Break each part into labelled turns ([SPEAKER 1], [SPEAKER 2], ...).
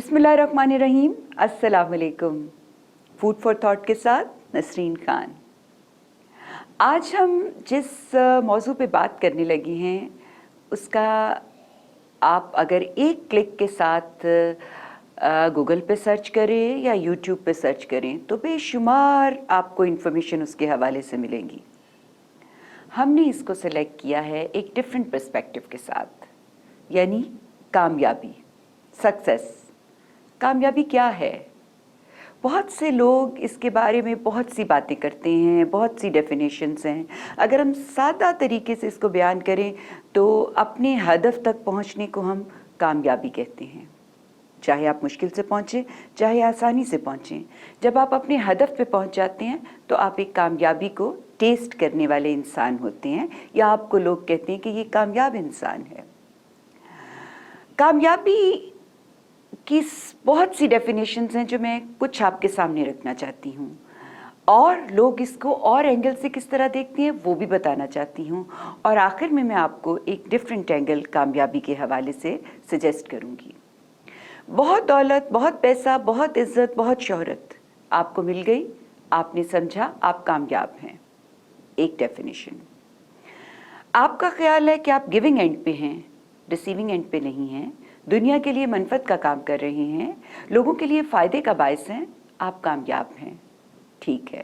[SPEAKER 1] बिस्मिल्लाहिर्रहमानिर्रहीम, अस्सलाम वालेकुम। फूड फॉर थॉट के साथ नसरीन खान। आज हम जिस मौजू पे बात करने लगे हैं उसका आप अगर एक क्लिक के साथ गूगल पे सर्च करें या यूट्यूब पे सर्च करें तो बेशुमार आपको इन्फॉर्मेशन उसके हवाले से मिलेंगी। हमने इसको सेलेक्ट किया है एक डिफरेंट पर्सपेक्टिव के साथ, यानी कामयाबी, सक्सेस। कामयाबी क्या है? बहुत से लोग इसके बारे में बहुत सी बातें करते हैं, बहुत सी डेफिनेशंस हैं। अगर हम सादा तरीके से इसको बयान करें तो अपने हदफ तक पहुंचने को हम कामयाबी कहते हैं। चाहे आप मुश्किल से पहुंचें, चाहे आसानी से पहुंचें, जब आप अपने हदफ पे पहुंच जाते हैं तो आप एक कामयाबी को टेस्ट करने वाले इंसान होते हैं, या आपको लोग कहते हैं कि ये कामयाब इंसान है। कामयाबी की बहुत सी डेफिनेशंस हैं जो मैं कुछ आपके सामने रखना चाहती हूँ, और लोग इसको और एंगल से किस तरह देखते हैं वो भी बताना चाहती हूँ, और आखिर में मैं आपको एक डिफरेंट एंगल कामयाबी के हवाले से सजेस्ट करूँगी। बहुत दौलत, बहुत पैसा, बहुत इज्जत, बहुत शोहरत आपको मिल गई, आपने समझा आप कामयाब हैं, एक डेफिनेशन। आपका ख्याल है कि आप गिविंग एंड पे हैं, रिसीविंग एंड पे नहीं हैं, दुनिया के लिए मनफत का काम कर रहे हैं, लोगों के लिए फ़ायदे का बायस हैं, आप कामयाब हैं। ठीक है,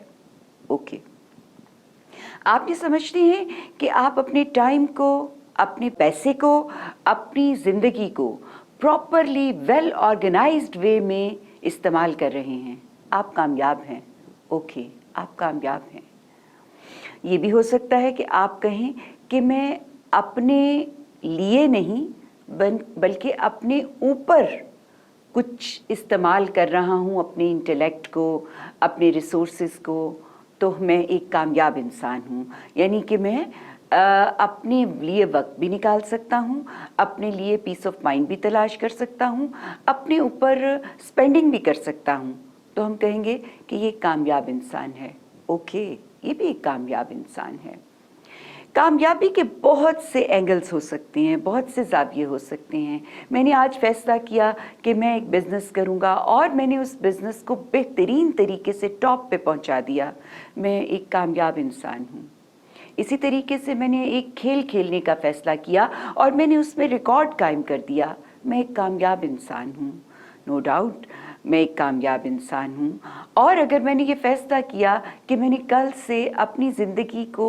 [SPEAKER 1] ओके। आप ये समझते हैं कि आप अपने टाइम को, अपने पैसे को, अपनी ज़िंदगी को प्रॉपरली वेल ऑर्गेनाइज्ड वे में इस्तेमाल कर रहे हैं, आप कामयाब हैं। ओके, आप कामयाब हैं। ये भी हो सकता है कि आप कहें कि मैं अपने लिए नहीं बल्कि अपने ऊपर कुछ इस्तेमाल कर रहा हूँ, अपने इंटेलेक्ट को, अपने रिसोर्सेज को, तो मैं एक कामयाब इंसान हूँ। यानी कि मैं अपने लिए वक्त भी निकाल सकता हूँ, अपने लिए पीस ऑफ माइंड भी तलाश कर सकता हूँ, अपने ऊपर स्पेंडिंग भी कर सकता हूँ, तो हम कहेंगे कि ये कामयाब इंसान है। ओके, ये भी एक कामयाब इंसान है। कामयाबी के बहुत से एंगल्स हो सकते हैं, बहुत से ज़ाविये हो सकते हैं। मैंने आज फैसला किया कि मैं एक बिज़नेस करूंगा और मैंने उस बिज़नेस को बेहतरीन तरीके से टॉप पे पहुंचा दिया, मैं एक कामयाब इंसान हूं। इसी तरीके से मैंने एक खेल खेलने का फैसला किया और मैंने उसमें रिकॉर्ड कायम कर दिया, मैं एक कामयाब इंसान हूँ। नो डाउट मैं एक कामयाब इंसान हूँ। और अगर मैंने ये फैसला किया कि मैंने कल से अपनी ज़िंदगी को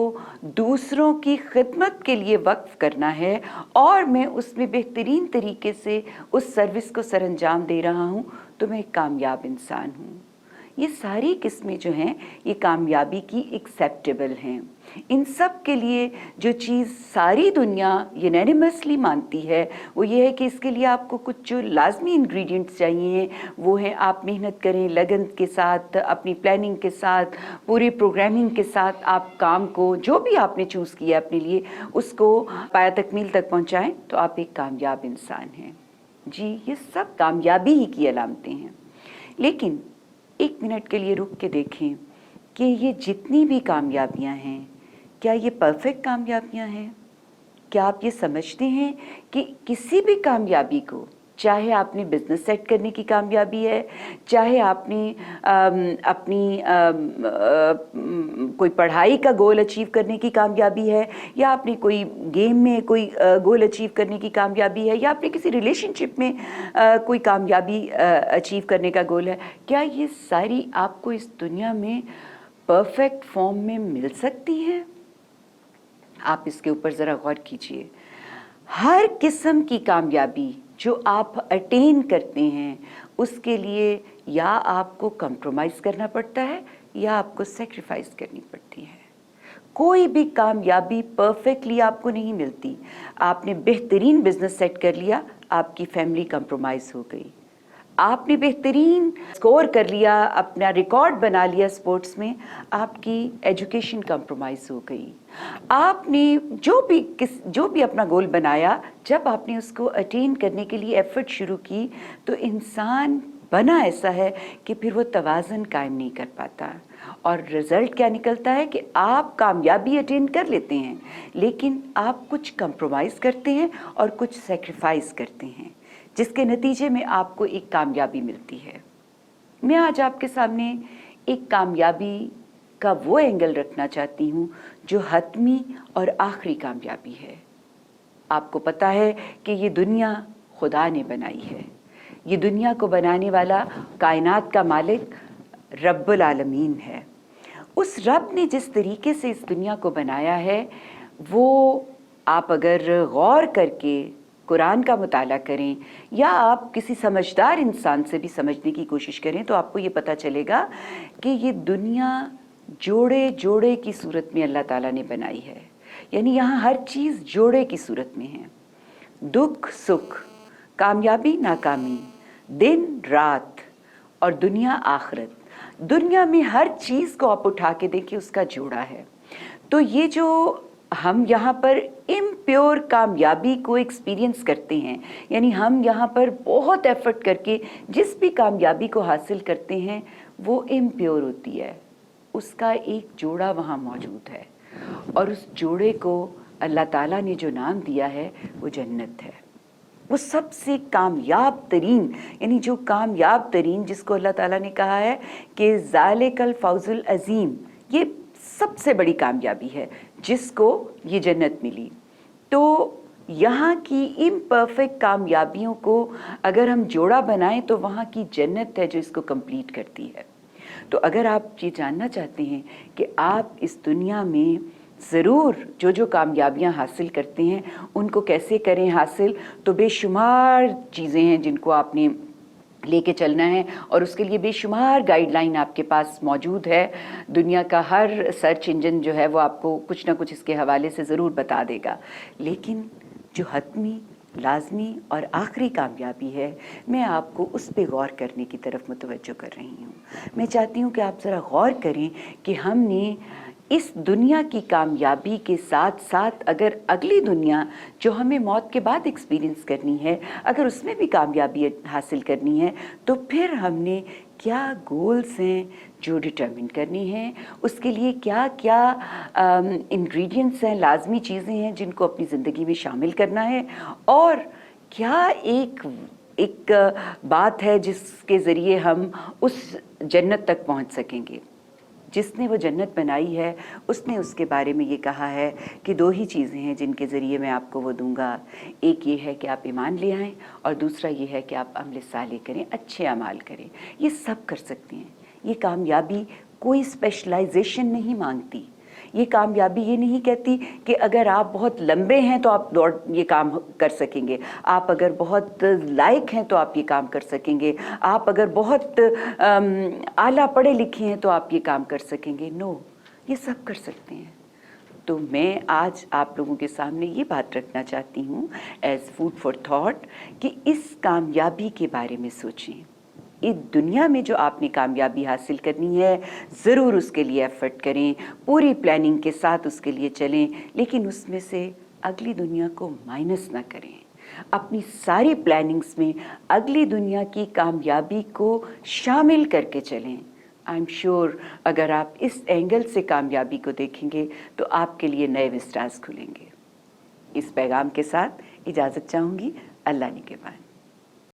[SPEAKER 1] दूसरों की खिदमत के लिए वक्फ करना है और मैं उसमें बेहतरीन तरीके से उस सर्विस को सरअंजाम दे रहा हूँ, तो मैं एक कामयाब इंसान हूँ। ये सारी किस्में जो हैं ये कामयाबी की एक्सेप्टेबल हैं। इन सब के लिए जो चीज़ सारी दुनिया यूनैनिमसली मानती है वो ये है कि इसके लिए आपको कुछ जो लाजमी इंग्रेडिएंट्स चाहिए वो है आप मेहनत करें, लगन के साथ, अपनी प्लानिंग के साथ, पूरी प्रोग्रामिंग के साथ आप काम को जो भी आपने चूज़ किया अपने लिए उसको पाया तकमील तक पहुँचाएँ, तो आप एक कामयाब इंसान हैं। जी, ये सब कामयाबी ही की अलामतें हैं। लेकिन एक मिनट के लिए रुक के देखें कि ये जितनी भी कामयाबियां हैं, क्या ये परफेक्ट कामयाबियां हैं? क्या आप ये समझते हैं कि किसी भी कामयाबी को, चाहे आपने बिजनेस सेट करने की कामयाबी है, चाहे आपने अपनी कोई पढ़ाई का गोल अचीव करने की कामयाबी है, या आपने कोई गेम में कोई गोल अचीव करने की कामयाबी है, या आपने किसी रिलेशनशिप में कोई कामयाबी अचीव करने का गोल है, क्या ये सारी आपको इस दुनिया में परफेक्ट फॉर्म में मिल सकती हैं? आप इसके ऊपर ज़रा गौर कीजिए। हर किस्म की कामयाबी जो आप अटेन करते हैं उसके लिए या आपको कंप्रोमाइज़ करना पड़ता है या आपको सेक्रीफाइस करनी पड़ती है। कोई भी कामयाबी परफेक्टली आपको नहीं मिलती। आपने बेहतरीन बिजनेस सेट कर लिया, आपकी फैमिली कंप्रोमाइज़ हो गई। आपने बेहतरीन स्कोर कर लिया, अपना रिकॉर्ड बना लिया स्पोर्ट्स में, आपकी एजुकेशन कंप्रोमाइज़ हो गई। आपने जो भी अपना गोल बनाया, जब आपने उसको अटेन करने के लिए एफर्ट शुरू की, तो इंसान बना ऐसा है कि फिर वो तवाज़ुन कायम नहीं कर पाता, और रिज़ल्ट क्या निकलता है कि आप कामयाबी अटेन कर लेते हैं, लेकिन आप कुछ कंप्रोमाइज़ करते हैं और कुछ सेक्रीफाइस करते हैं। जिसके नतीजे में आपको एक कामयाबी मिलती है। मैं आज आपके सामने एक कामयाबी का वो एंगल रखना चाहती हूँ जो हतमी और आखिरी कामयाबी है। आपको पता है कि ये दुनिया खुदा ने बनाई है। ये दुनिया को बनाने वाला कायनात का मालिक रब्बुल आलमीन है। उस रब ने जिस तरीके से इस दुनिया को बनाया है, वो आप अगर गौर करके कुरान का मुताला करें या आप किसी समझदार इंसान से भी समझने की कोशिश करें तो आपको ये पता चलेगा कि ये दुनिया जोड़े जोड़े की सूरत में अल्लाह ताला ने बनाई है। यानी यहाँ हर चीज़ जोड़े की सूरत में है। दुख सुख, कामयाबी नाकामी, दिन रात और दुनिया आखिरत, दुनिया में हर चीज़ को आप उठा के देखिए, उसका जोड़ा है। तो ये जो हम यहाँ पर इम्प्योर कामयाबी को एक्सपीरियंस करते हैं, यानी हम यहाँ पर बहुत एफर्ट करके जिस भी कामयाबी को हासिल करते हैं वो इम्प्योर होती है। उसका एक जोड़ा वहाँ मौजूद है और उस जोड़े को अल्लाह ताला ने जो नाम दिया है वो जन्नत है। वो सबसे कामयाब तरीन, यानी जो कामयाब तरीन जिसको अल्लाह ताला ने कहा है कि ज़ालिकल फौजुल अज़ीम, ये सबसे बड़ी कामयाबी है जिसको ये जन्नत मिली। तो यहाँ की इम्परफेक्ट कामयाबियों को अगर हम जोड़ा बनाएं तो वहाँ की जन्नत है जो इसको कंप्लीट करती है। तो अगर आप ये जानना चाहते हैं कि आप इस दुनिया में ज़रूर जो जो कामयाबियाँ हासिल करते हैं उनको कैसे करें हासिल, तो बेशुमार चीज़ें हैं जिनको आपने लेके चलना है और उसके लिए बेशुमार गाइडलाइन आपके पास मौजूद है। दुनिया का हर सर्च इंजन जो है वो आपको कुछ ना कुछ इसके हवाले से ज़रूर बता देगा। लेकिन जो हतमी, लाजमी और आखिरी कामयाबी है, मैं आपको उस पे गौर करने की तरफ मुतवज्जो कर रही हूँ। मैं चाहती हूँ कि आप ज़रा गौर करें कि हमने इस दुनिया की कामयाबी के साथ साथ अगर अगली दुनिया जो हमें मौत के बाद एक्सपीरियंस करनी है, अगर उसमें भी कामयाबी हासिल करनी है तो फिर हमने क्या गोल्स हैं जो डिटरमिन करनी है, उसके लिए क्या क्या इंग्रेडिएंट्स हैं, लाजमी चीज़ें हैं जिनको अपनी ज़िंदगी में शामिल करना है, और क्या एक बात है जिसके ज़रिए हम उस जन्नत तक पहुंच सकेंगे। जिसने वो जन्नत बनाई है उसने उसके बारे में ये कहा है कि दो ही चीज़ें हैं जिनके ज़रिए मैं आपको वो दूंगा। एक ये है कि आप ईमान ले आएँ और दूसरा ये है कि आप अमल साले करें, अच्छे अमाल करें। ये सब कर सकते हैं। ये कामयाबी कोई स्पेशलाइजेशन नहीं मांगती। ये कामयाबी ये नहीं कहती कि अगर आप बहुत लंबे हैं तो आप ये काम कर सकेंगे, आप अगर बहुत लायक हैं तो आप ये काम कर सकेंगे, आप अगर बहुत आला पढ़े लिखे हैं तो आप ये काम कर सकेंगे। नो, ये सब कर सकते हैं। तो मैं आज आप लोगों के सामने ये बात रखना चाहती हूँ एज फूड फॉर थॉट कि इस कामयाबी के बारे में सोचें। इस दुनिया में जो आपने कामयाबी हासिल करनी है ज़रूर उसके लिए एफर्ट करें, पूरी प्लानिंग के साथ उसके लिए चलें, लेकिन उसमें से अगली दुनिया को माइनस ना करें। अपनी सारी प्लानिंग्स में अगली दुनिया की कामयाबी को शामिल करके चलें। आई एम श्योर अगर आप इस एंगल से कामयाबी को देखेंगे तो आपके लिए नए विस्तार खुलेंगे। इस पैगाम के साथ इजाज़त चाहूँगी। अल्लाह निगहबान।